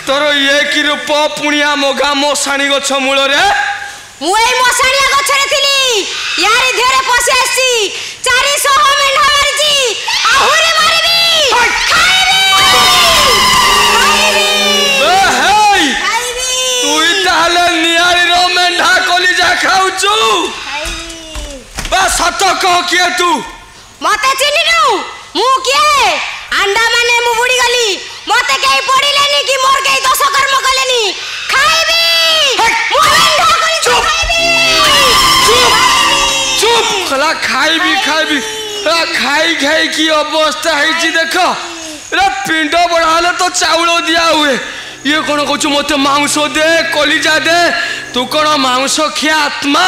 तोर ये कि रूप पुणिया मोगा मशाणी गछ मूल रे मुई मशाणिया गछ रे थिली यारी धेरे पसे आसी 400 मेंढा मारजी आहुरे मारबी खाइबी तुई ताले नियारी रो मेंढा कलिजा खाउचू बा सत कह किए तू मते चिन्हिनु मु किए अंडा माने मु बुडी गली मते केई पडिलेनी कि मोर केई दोष कर्म कलेनी खाइबी मु मेंढा कलिजा खाइबी चुप खला खाइबी खाइबी खाई खाई की अवस्था है देख रे पिंड बढ़ाले तो चाउल दिया हुए ये कौन कहू मत मांस दे कलिजा दे तू कौन मांस खिया आत्मा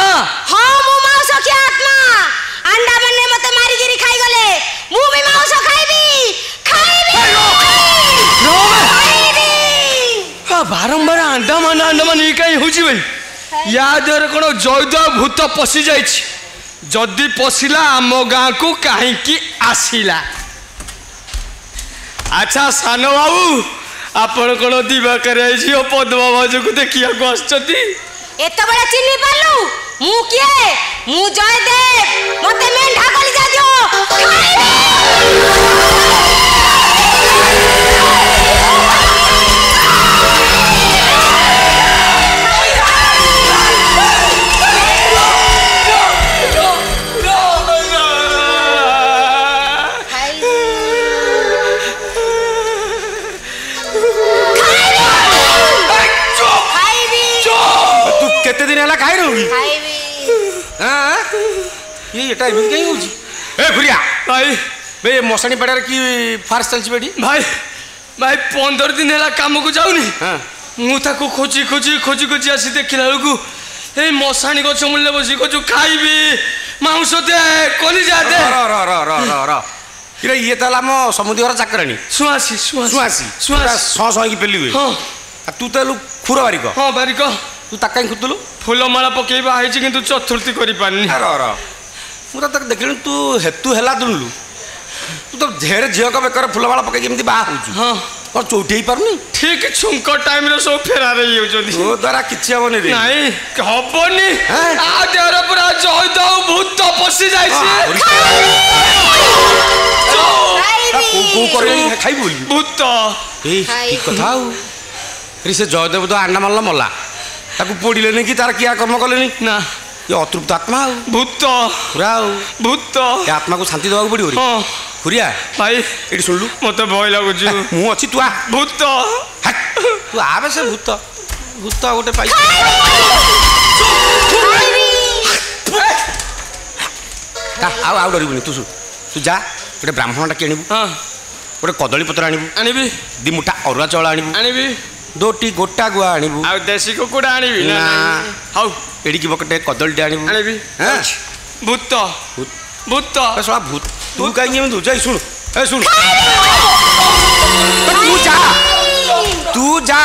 हाँ मु मांस खिया आत्मा अंडा माने मते मारी गिरी खाई गले मु भी मांस खाइबी बारंबार अंडा ये कहीं हूँ भाई या देहरे कौन जैद भूत पशि जा जदि पशिला आम गाँ को कहीं आसिला अच्छा सान बाबू आपण कौन दिवाकर पद्मा भाज को देखिया एत बड़ा चिन्ह पालु मु किए मु जयदेव मते मेंढा कलिजा दियो केते दिन हला खाइ रहू हां ये टाइम कहीं होजी ए भुरिया भाई बे मसाणी पड़ार की फार्स चलची बेटी भाई भाई 15 दिन हला काम को जाउनी हां मु ताको खोजी खोजी खोजी खोजी आसी देखिला लकु ए मसाणी गछ मूल्य बसी को खाइबी मांस दे कलिजा दे र किरे ये तला म समुद्र घर चाकरानी सुआसी सुआसी सौ सौ की पेली हुए हां तू तलु खुर बारिक हां बारिक तू ताकाई खुतलु फूलमाला पकेबा आइछि किंतु चतुर्थी करि पानी र मुरा तक देखिल तू हेतु हेला दुलु तू तो ढेर झियो का बेकर फूलमाला पके केमती बा होजु हां और चौठी पारनी ठीक छुंक टाइम रे सब फेरा रही हो जदी ओ द्वारा किछि हबनी रे नहीं हबनी आ देर पूरा जय दउ भूत पसी जाइछि को करे खाइ बोली भूत ए ठीक कथा हो रे से जयदेव तो अंडा मारला मला ताकू पोड़िले नहीं कि तार किया कर्म कले नहीं ना ये अतृप्त आत्मा हो भूत पूरा हो भूत ये आत्मा को शांति देवा पड़ो रे हां खुरिया भाई एटी सुनलु मते भय लागुची मु अछि तू आ भूत तू आबे से भूत भूत गोटे पाई आउ डरबुनी तू जा गोटे ब्राह्मण टाकी आनिबु हां गोटे कदली पत्र आनिबु आनिबी दी मुठा अरुआ चाउल आनिबु आनिबी दोटी गोटा गुआ आनिबु आ देसी कुकुड़ा आनिबी ना हाउ एडी की बकटे कदलटी आनिबु आनिबी हां भूत भूत साला भूत तू काई में तू जाई सुन ए सुन तू जा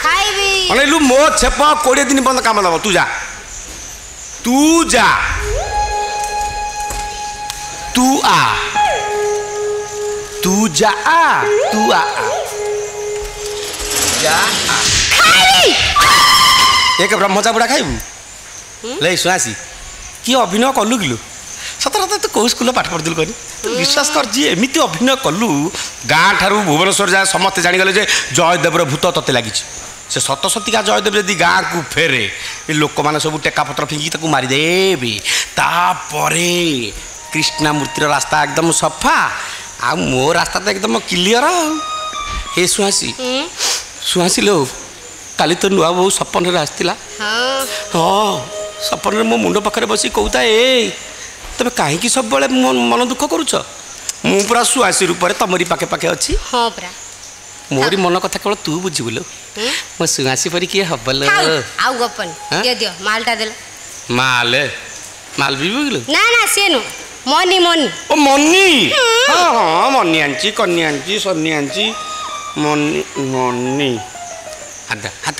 खाइबी अनेलु मो छेप 20 दिन बंद काम दबो तू जा तू जा तू आ तू जा तू आ जा खाइबी एक ब्रह्मचा बुढ़ा खाइबू ले सुआसी कि अभिनय कलु किलो सतरत तू कौ स्कूल पाठ पढ़ुल कनी विश्वास कर जी एमती अभिनय कलु गाँ ठारू भुवनेश्वर जाए समस्ते जानीगले जे जयदेवर भूत तते लगी से सत सतिका जयदेव यदि गाँ को फेरे लोक मैंने सब टेका पत्र फिंगी ताकू मारिदेवे तापरे कृष्णामूर्तिर रास्ता एकदम सफा आ मो रास्ता तो एकदम क्लीयर हे सुआसी सुहासी लो काली तो नुआ बहु सपन आसला हाँ हाँ सपन मो मुंड पाखे बस कहता ए तुम कहीं सब मन दुख करुच मु पूरा सुहासी रूप तुमरी पाखे पाखे अच्छी हाँ परा मोरी मन कथा केवल तू बुझीबुल मो सुहासी परी किए हबल आउ गपन ये दियो मालटा देला माल माल भी बुझल ना ना से नु मनी मनी ओ मनी हाँ हाँ मनी आंची कन्नी आंची सन्नी आंची मनी मनी हाथ हाथ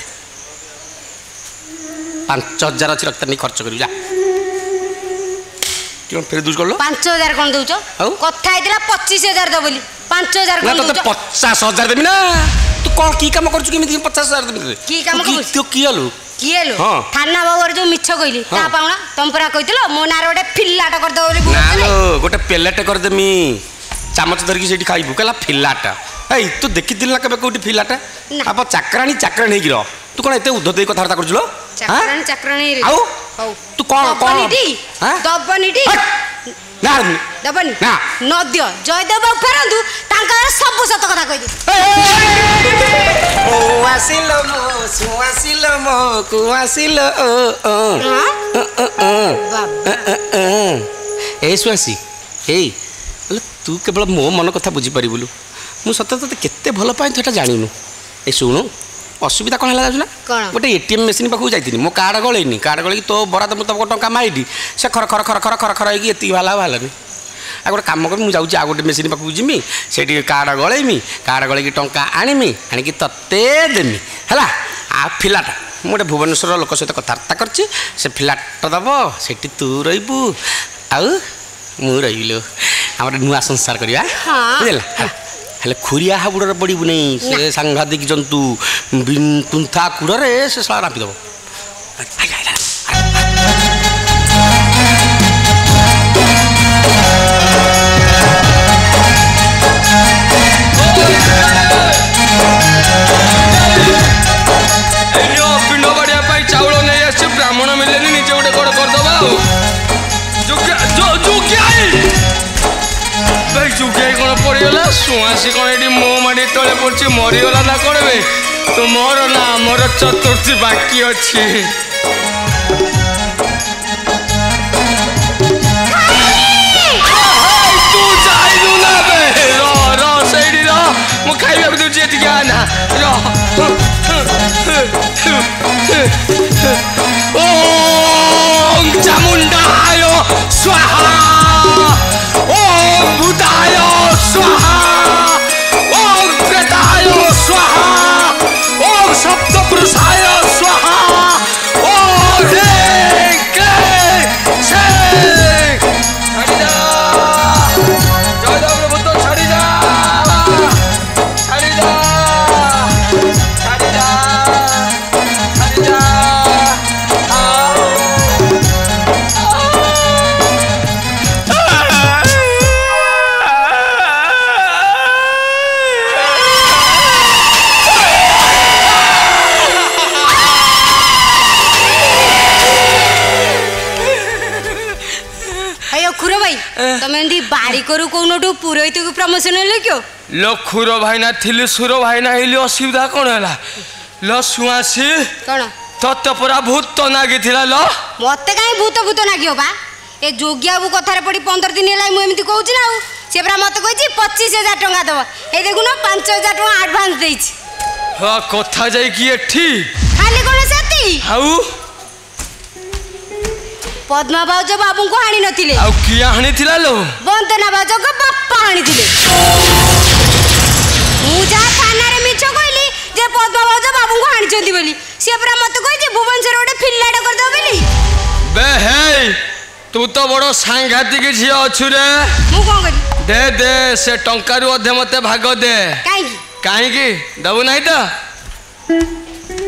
5000 अच्छी रखता नहीं खर्च कर जा क्यों फिर दूज कर लो 5000 कौन दउछ कथा आइतला 25000 दो बोली 5000 ना कौन तो दउछ 50000 देबी ना तू कौन की काम करछु केमिति 50000 देबी की काम करछु तू की आलू किए लो हाँ। थाना बाबर जो मिछ कइली ता पाउना तुम परा कइतलो मो नार गोटे फिल्लाटा कर दो बोली ना लो गोटे पेलेट कर देमी चामच धर की सेठी खाइबू कहला फिल्लाटा ए तू देखि दिल ना कबे कोठी फिल्लाटा आप चाकरानी चाकरानी हेगी रह तू कोन एते उद्धत देई कथार्ता करजुलो चक्रानी चक्रानी रे आउ हौ तू कोन कोन दबनी डी ना दबनी ना नद्य जयदेव बाबू फेरंतु तांकर सब सत कथा कहि दे ओ आसिलो मो सुआसिलो मो कुआसिलो बाबा ए सुआसी ए तू केवल मो मन कथा बुझी पारिबुलु मु सत तते केते भल पाए तू एटा जानिनु ए सुनु असुविधा कौन है ना गोटे एटीएम मेसीन पाखु जाइनी मो कार्ड गलैनी कार्ड गलैकी तो बराद मुताबक टंका माइडी से खर खर खर खर खर खर होगी एति भालानी आ गोटे कम कर मुझे आ गोटे मेसीन पाखु जिमी से कार्ड गलैमी कार्ड गलैकी टंका आनिमी आनिकी तते देमी है आ फिलाटा मु गोटे भुवनेश्वर लोक सहित कथबार्ता करछि से फिलाटा दब सेठी तू रहिबू आउ मु रहिलो आम नुआ संसार करवा बुझला हेले खुरिया हाबुड़े पड़ू नहीं से सांघातिक जंतु तुंथा कूड़े से सारा रापिदेव पिंड बढ़िया चाउल नहीं आस ब्राह्मण मिले निजे गोटे कड़ करदे जुगियाई कौन पड़गला सुहासी कौन ये मो माटी तले पड़ी मरीगला ना कौन बे तो मोर ना मोर चतुर्थी बाकी अच्छी तू जाइलु ना बे रो मु खाइबा दूची एति ना ओम चामुंडाय स्वाहा ओम भूताय स्वाहा ओम प्रेताय स्वाहा ओम सप्तपुरुषाय स्वाहा ओम ह्रीं क्लीं श्रीं छाड़ी जा जयदेव प्रभु तो छाड़ी जा छाड़ी जा छाड़ी जा छाड़ी जा तमें बारी करू कौनटू पुरोहित को प्रमोशन ले क्यों लो खुर भाईना थिली सुर भाईना हिली असुविधा कौन है लो सुआसी कौन तत्त परा भूत तो नागी थिला लो मते काई भूत भूत नागियो बा ए जोगिया बु कथारे पड़ी 15 दिन हेला मु एमती कहूची ना से परा मते कहची 25000 टका दबो ए देखुनो 5000 टका एडवांस देइछि हां कथा जाई की एठी खाली कोन सेती हाउ पद्मा बाउज बाबू को हानि नथिले आ किया हानि थिला लो बंदना बाउज को बापा हानि थिले मु जा थाना रे मिछ कहली जे पद्मा बाउज बाबू को हानि चंदी बोली से परा मते कहै जे भुवनेश्वर ओडे फिल्लाटा कर दो बोली बे हे तू तो बड़ो सांघातिक झियो अछु रे मु कोन करी दे दे से टंका रु अधे मते भाग दे काई की दबु नाही तो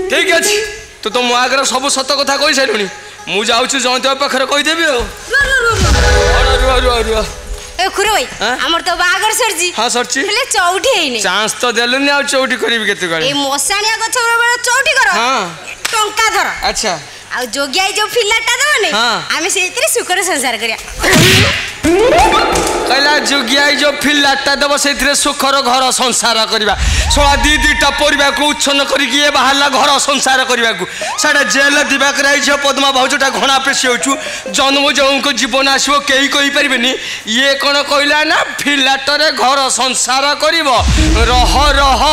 ठीक अछि तू तो मो आगर सब सत कथा कहि सैलुनी मु जाउछु जयदेव पाखरे कहि देबी रुआ रुआ रुआ ए खुरो भाई हमर तो बागर सरजी हां सरची हेले चौठी हेइने चांस तो देलुनी आ चौठी करबी केते गळे ए मसानिया गछ रे चौठी करो हां टंका धर अच्छा आ जोगियाई जो फिल्लाटा दबने हां आमे सेइतरे सुकर संसार करिया कहला जुगिया जो फिल्लाटा देव से सुखर घर संसार करवा शोला दीटा परिवार को उच्छन्न करके बाहर घर संसार करने को साढ़े जेल दिवाक पद्मा भाउजटा घना पेशी हो जन्म जो जीवन आसो कई कहीपर ये कौन कहला ना फिल्लाटर घर संसार कर रह रह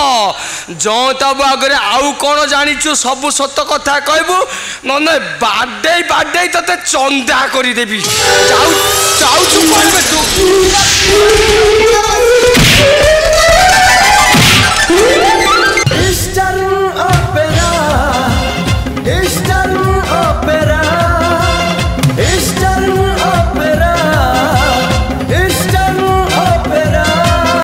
जो तब आगे आउ कौन जाचु सब सत कथा कहबू न बाडे बाडे ते चंदा करदेवी जाऊ कहबे तू